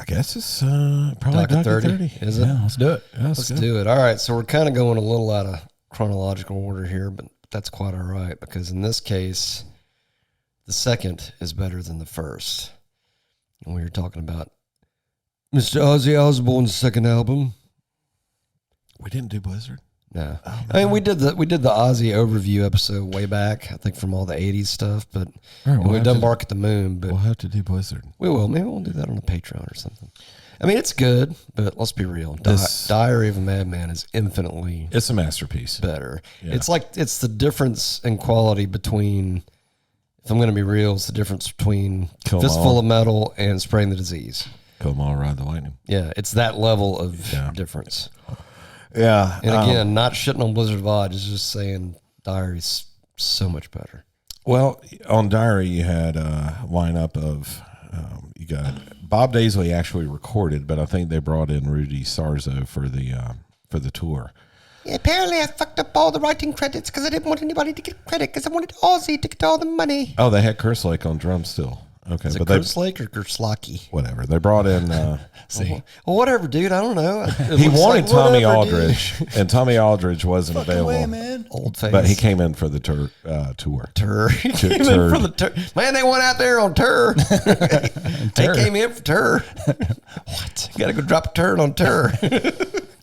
I guess it's probably Docket 30. 30. Is it? Yeah, let's do it. Yeah, Let's do it. All right. So we're kind of going a little out of chronological order here, but that's quite all right because in this case, the second is better than the first. And we were talking about Mr. Ozzy Osbourne's second album. We didn't do Blizzard. No, I mean we did the Ozzy overview episode way back. I think from all the '80s stuff, but Right, we've done Bark at the Moon. But we'll have to do Blizzard. we will. Maybe we'll do that on a Patreon or something. I mean, it's good, but let's be real. Diary of a Madman is infinitely It's a masterpiece. better. Yeah. It's the difference in quality between. If I'm going to be real, it's the difference between Kill 'Em Fistful All. of Metal and Spraying the Disease. Come on, ride the lightning. Yeah, it's that level of Yeah. difference. Yeah. And again, not shitting on Blizzard of Oz, it's just saying Diary's so much better. Well, on Diary, you had a lineup of, you got Bob Daisley actually recorded, but I think they brought in Rudy Sarzo for the tour. Yeah, apparently I fucked up all the writing credits because I didn't want anybody to get credit because I wanted Ozzy to get all the money. Oh, they had Kerslake on drums still. Okay, Is it but they Kerslake or Kerslake? whatever. They brought in. Well, whatever, dude. I don't know. He wanted Tommy Aldridge, and Tommy Aldridge wasn't available. Way, man. Old face. But he came in for the tour. He came in turd. for the tour. Man, they went out there on tour. They came in for tour. What? You got to go drop a turd on tour.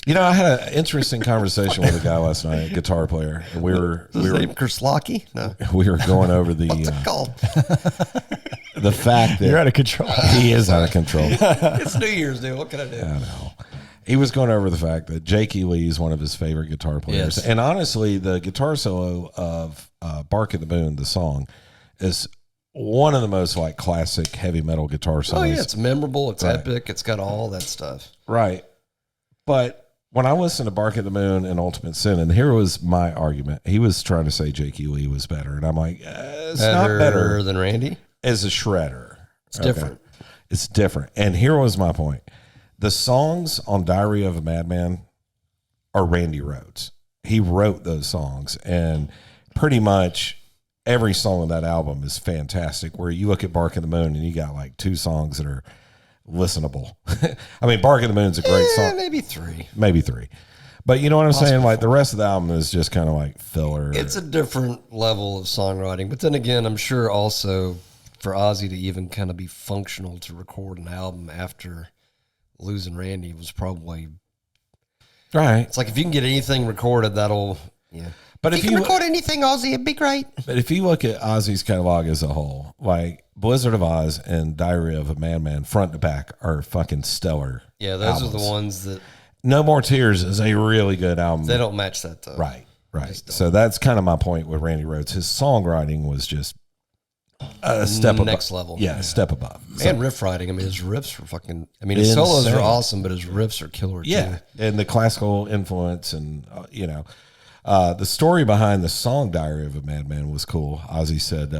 You know, I had an interesting conversation with a guy last night, a guitar player, and we were Kerslake? No. we were going over What's it called? the fact that You're out of control. he is out of control. It's New Year's, dude. What can I do? I know. He was going over the fact that Jake E. Lee is one of his favorite guitar players. Yes. And honestly, the guitar solo of Bark at the Moon, the song, is one of the most like classic heavy metal guitar solos. Oh, yeah. It's memorable. It's Right. epic. It's got all that stuff. Right. But when I listened to Bark at the Moon and Ultimate Sin, and here was my argument. He was trying to say Jake E. Lee was better. And I'm like, it's not better than Randy. as a shredder. It's different. It's different. And here was my point. The songs on Diary of a Madman are Randy Rhoads. He wrote those songs, and pretty much every song on that album is fantastic. Where you look at Bark at the Moon and you got like two songs that are listenable. I mean, Bark at the Moon's a great song. Maybe three. Maybe three. But you know what I'm saying? Like the rest of the album is just kind of like filler. It's a different level of songwriting. But then again, I'm sure also for Ozzy to even kind of be functional to record an album after losing Randy was probably right. It's like if you can get anything recorded, that'll But If you can record anything, Ozzy, it'd be great. But if you look at Ozzy's catalog as a whole, like Blizzard of Oz and Diary of a Madman, front to back, are fucking stellar. Yeah, those albums. are the ones that No More Tears is a really good album. they don't match that though. Right, right. Just don't. So that's kind of my point with Randy Rhoads. His songwriting was just a step above. Next level. Yeah, a step above. And riff writing. I mean, his riffs were fucking. I mean, his solos Insane. are awesome, but his riffs are killer Yeah, too. and the classical influence, and the story behind the song "Diary of a Madman" was cool. Ozzy said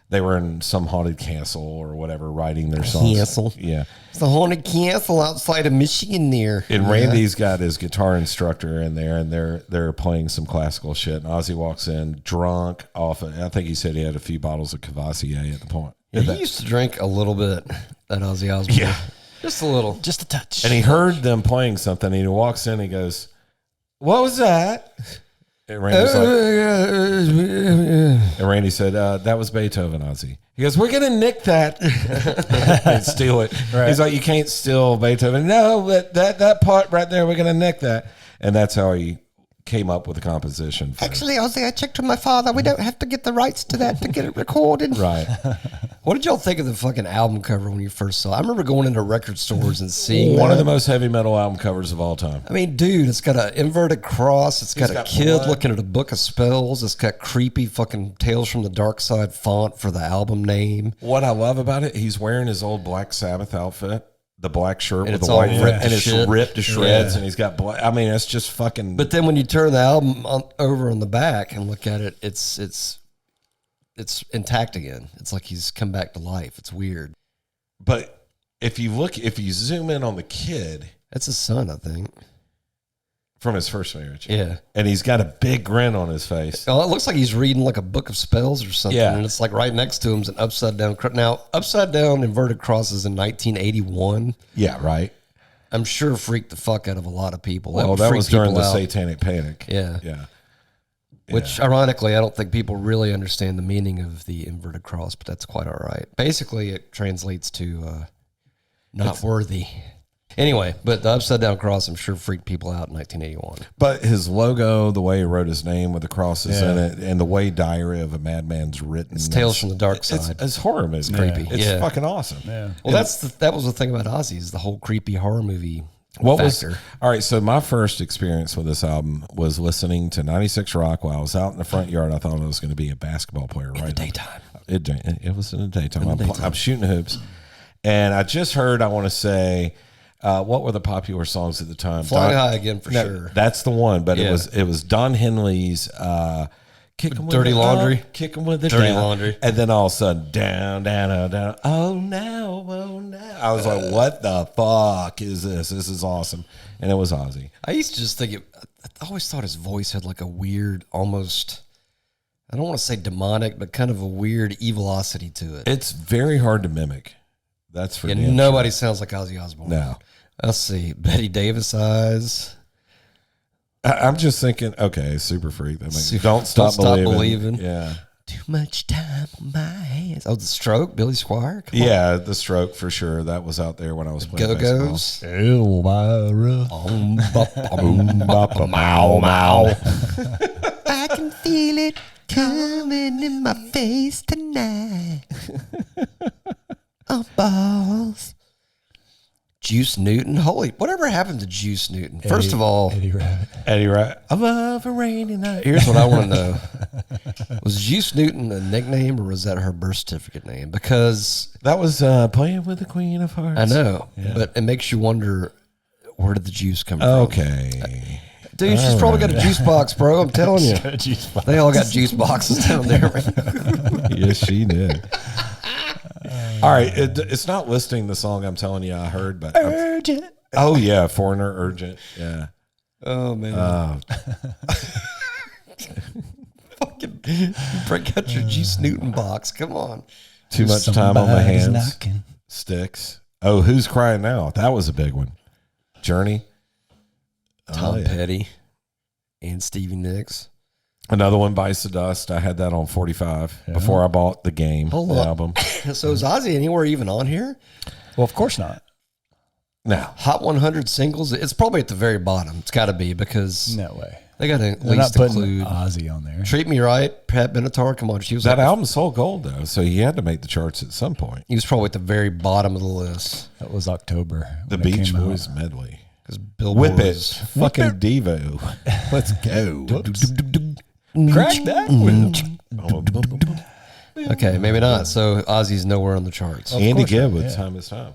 they were in some haunted castle or whatever, writing their songs. Castle. Yeah, It's the haunted castle outside of Michigan there. and Randy's got his guitar instructor in there, and they're playing some classical shit. And Ozzy walks in drunk off. I think he said he had a few bottles of Cavassier at the point. Yeah, he used to drink a little bit, that Ozzy Osbourne. Yeah. Just a little. Just a touch. And he heard them playing something, and he walks in and he goes, "What was that?" And Randy's like, and Randy said, "That was Beethoven, Ozzy." He goes, "We're gonna nick that and steal it." Right. He's like, "You can't steal Beethoven." No, but that part right there, we're gonna nick that. And that's how he came up with the composition. Actually, Ozzy, I checked with my father. We don't have to get the rights to that to get it recorded. Right. What did y'all think of the fucking album cover when you first saw it? I remember going into record stores and seeing One that. of the most heavy metal album covers of all time. I mean, dude, it's got an inverted cross. It's got a got kid blood. looking at a book of spells. It's got creepy fucking Tales from the Dark Side font for the album name. What I love about it, he's wearing his old Black Sabbath outfit, the black shirt And with it's the all white ripped to and it's shit. ripped to shreds, Yeah. and he's got black. I mean, it's just fucking. But then when you turn the album over on the back and look at it, it's intact again. It's like he's come back to life. It's weird. But if you zoom in on the kid, That's his son, I think. from his first marriage. Yeah. And he's got a big grin on his face. Oh, it looks like he's reading like a book of spells or something. Yeah. And it's like right next to him is an upside down. Now, upside down inverted crosses in 1981. Yeah, right. I'm sure freaked the fuck out of a lot of people. Well, would that freak was during people the out. Satanic Panic. Yeah. Yeah. Which, ironically, I don't think people really understand the meaning of the inverted cross, but that's quite all right. Basically, it translates to not worthy. Anyway, but the upside down cross, I'm sure, freaked people out in 1981. But his logo, the way he wrote his name with the crosses in it, and the way Diary of a Madman's written. It's Tales from the Dark Side. It's horror movie. It's creepy. It's Yeah. fucking awesome. Yeah. Well, that was the thing about Ozzy, is the whole creepy horror movie What factor. was all right? So my first experience with this album was listening to 96 Rock while I was out in the front yard. I thought I was going to be a basketball player. in the daytime. It was in the daytime. I'm shooting hoops, and I just heard. I want to say, what were the popular songs at the time? Flying High Again for sure. That's the one. But Yeah. it was Don Henley's. Kick 'em with Dirty the Laundry? up, kick 'em with the Dirty down. Laundry. And then all of a sudden, down, down, down, down. Oh no. I was like, what the fuck is this? This is awesome. And it was Ozzy. I used to just think I always thought his voice had like a weird, almost, I don't want to say demonic, but kind of a weird evilosity to it. It's very hard to mimic. That's for Yeah, damn nobody sounds like Ozzy Osbourne. No. Let's see. Betty Davis eyes. I'm just thinking, okay, Super Freak. That makes, don't stop believing. Yeah. Too much time on my hands. Oh, The Stroke, Billy Squire. Come Yeah, The Stroke for sure. That was out there when I was on. playing Go-Go's. Elvira. Mow, mow. I can feel it coming in my face tonight. Oh, balls. Juice Newton. Holy, whatever happened to Juice Newton? First of all, Eddie Rabbit. Eddie Wright. I love a rainy night. here's what I want to know. Was Juice Newton a nickname or was that her birth certificate name? Because That was playing with the Queen of Hearts. I know, but it makes you wonder, where did the juice come from? Okay. Dude, she's probably got a juice box, bro. I'm telling you. Juice box. They all got juice boxes down there, man. Yes, she did. All right. It's not listing the song I'm telling you I heard, but. Urgent. Oh, yeah. Foreigner Urgent. Yeah. Oh, man. Fucking break out your Juice Newton box. Come on. Too much time on my Somebody's hands. knocking. Sticks. Oh, Who's Crying Now? That was a big one. Journey. Tom yeah. Petty and Stevie Nicks. Another one, Bites the Dust. I had that on 45 before I bought the game, Hold the on. album. So is Ozzy anywhere even on here? Well, of course not. Now, Hot 100 singles? It's probably at the very bottom. It's got to be because No way. they got to at They're not least putting include Ozzy on there. Treat Me Right, Pat Benatar. Come on. She was that like, album sold gold, though, so he had to make the charts at some point. he was probably at the very bottom of the list. That was October. The when it Beach came out. Boys medley. Because Billboard Whip it. was Fucking Devo. Let's go. Crack that. okay, maybe not. So Ozzy's nowhere on the charts. Andy Gibb with Time is Time.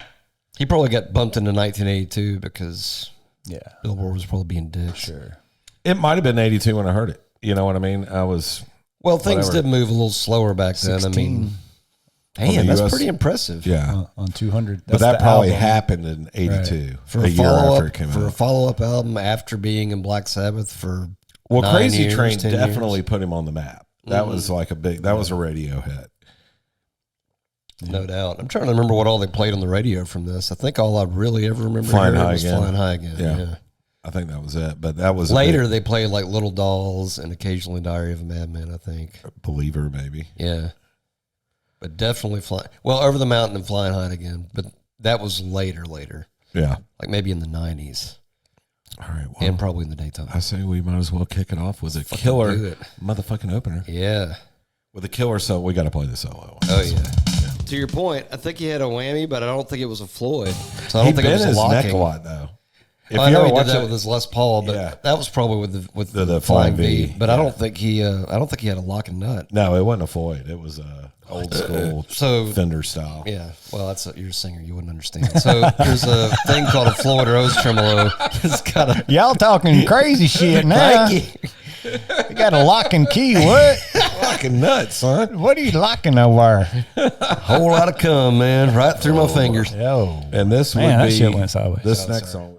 He probably got bumped into 1982 because Yeah. Billboard was probably being dicks. Sure. It might have been 82 when I heard it. You know what I mean? I was. Well, things Whatever. did move a little slower back then. I mean, 16 damn, the that's US pretty impressive. Yeah. on 200. But that probably happened in 82, For a a year follow after up it came for a out. follow up album after being in Black Sabbath for Well, 9 Crazy years, Train 10 definitely years. put him on the map. That was like that was a radio hit. No doubt. I'm trying to remember what all they played on the radio from this. I think all I really ever remember Flying hearing High was Again. Flying High Again. Yeah. Yeah. I think that was it. But that was Later, they played like Little Dolls and occasionally Diary of a Madman, I think. a Believer, maybe. Yeah. But definitely Over the Mountain and Flying High Again. But that was later. Yeah. Like maybe in the 90s. All right. Well, And probably in the daytime. I say we might as well kick it off with a do killer it. motherfucking opener. Yeah. With a killer solo, we got to play the solo. Oh, yeah. To your point, I think he had a whammy, but I don't think it was a Floyd. So I He don't think it bent was a his neck locking. a lot, though. If I you know ever he did watch that it- with his Les Paul, but Yeah. that was probably with the Flying Flying V. V. But I don't think he had a lock and nut. No, it wasn't a Floyd. It was a old school So Fender style. yeah, well, you're a singer, you wouldn't understand. So there's a thing called a Floyd Rose tremolo. It's got a Y'all talking crazy shit now. Thank you. You got a lock and key. What? Fucking nuts, son. What are you locking over? Whole lot of cum, man, right through my fingers. Yo. And this Man, would that be shit went sideways. this next song.